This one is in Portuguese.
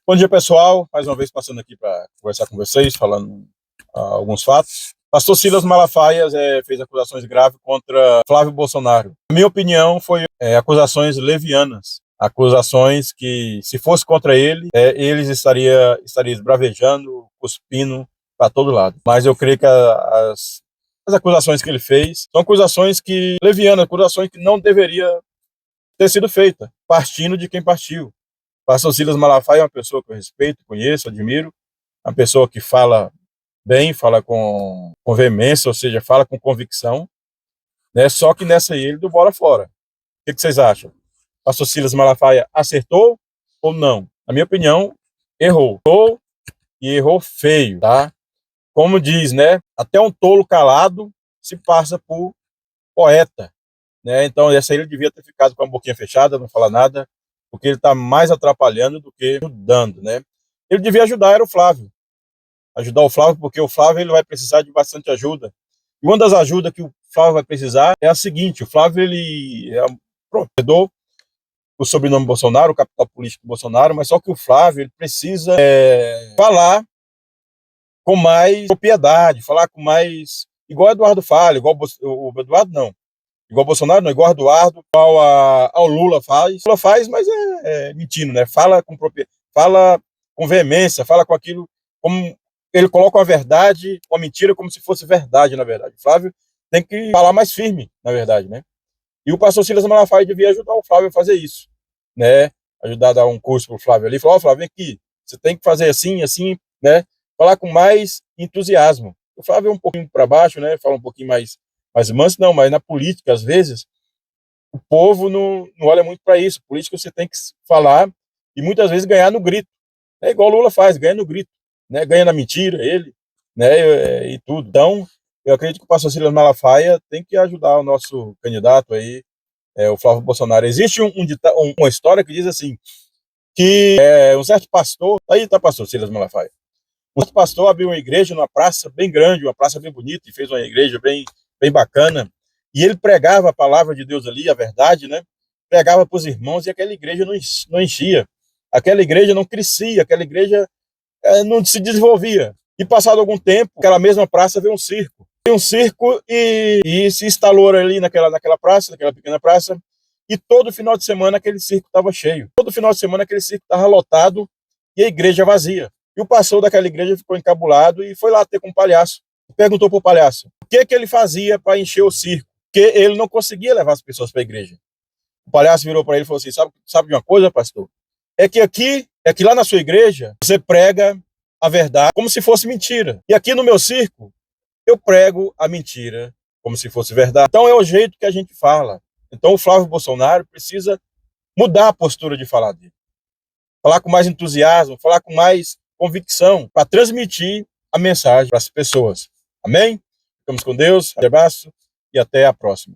Bom dia, pessoal. Mais uma vez passando aqui para conversar com vocês, falando alguns fatos. Pastor Silas Malafaia fez acusações graves contra Flávio Bolsonaro. Na minha opinião, foi acusações levianas. Acusações que, se fosse contra ele, eles estaria esbravejando, cuspindo para todo lado. Mas eu creio que as acusações que ele fez são acusações levianas, acusações que não deveria ter sido feita, partindo de quem partiu. Pastor Silas Malafaia é uma pessoa que eu respeito, conheço, admiro, uma pessoa que fala bem, fala com veemência, ou seja, fala com convicção, né? Só que nessa aí ele deu bola fora. O que vocês acham? Pastor Silas Malafaia acertou ou não? Na minha opinião, errou. Errou e errou feio, tá? Como diz, né? Até um tolo calado se passa por poeta, né? Então essa aí ele devia ter ficado com a boquinha fechada, não falar nada, porque ele está mais atrapalhando do que ajudando, né? Ele devia ajudar, era o Flávio. Ajudar o Flávio, porque o Flávio ele vai precisar de bastante ajuda. E uma das ajudas que o Flávio vai precisar é a seguinte: o Flávio ele é um provedor do sobrenome Bolsonaro, o capital político Bolsonaro, mas só que o Flávio ele precisa falar com mais propriedade, falar com mais... Igual o Eduardo fala, igual o Eduardo não. Igual o Bolsonaro, não, igual o Eduardo, igual ao Lula faz. Lula faz, mas mentindo, né? Fala com veemência, fala com aquilo, como ele coloca a verdade, a mentira como se fosse verdade, na verdade. O Flávio tem que falar mais firme, na verdade, né? E o pastor Silas Malafaia devia ajudar o Flávio a fazer isso, né? Ajudar a dar um curso pro Flávio ali, falar: ó, Flávio, vem aqui, você tem que fazer assim, assim, né? Falar com mais entusiasmo. O Flávio é um pouquinho para baixo, né? Fala um pouquinho mais manso, não, mas na política, às vezes, o povo não olha muito para isso. Política você tem que falar e muitas vezes ganhar no grito. É igual o Lula faz, ganha no grito, né? Ganha na mentira, ele, né? E tudo. Então, eu acredito que o pastor Silas Malafaia tem que ajudar o nosso candidato aí, o Flávio Bolsonaro. Existe uma história que diz assim, que um certo pastor, aí tá pastor Silas Malafaia, um certo pastor abriu uma igreja numa praça bem grande, uma praça bem bonita, e fez uma igreja bem bacana, e ele pregava a palavra de Deus ali, a verdade, né? Pregava para os irmãos, e aquela igreja não enchia, aquela igreja não crescia, aquela igreja não se desenvolvia. E passado algum tempo, aquela mesma praça veio um circo. Veio um circo e se instalou ali naquela praça, naquela pequena praça, e todo final de semana aquele circo estava cheio. Todo final de semana aquele circo estava lotado e a igreja vazia. E o pastor daquela igreja ficou encabulado e foi lá ter com o palhaço. Perguntou para o palhaço o que ele fazia para encher o circo, porque ele não conseguia levar as pessoas para a igreja. O palhaço virou para ele e falou assim: sabe de uma coisa, pastor? É que lá na sua igreja você prega a verdade como se fosse mentira. E aqui no meu circo eu prego a mentira como se fosse verdade. Então é o jeito que a gente fala. Então o Flávio Bolsonaro precisa mudar a postura de falar dele. Falar com mais entusiasmo, falar com mais convicção, para transmitir a mensagem para as pessoas. Amém? Ficamos com Deus, um abraço e até a próxima.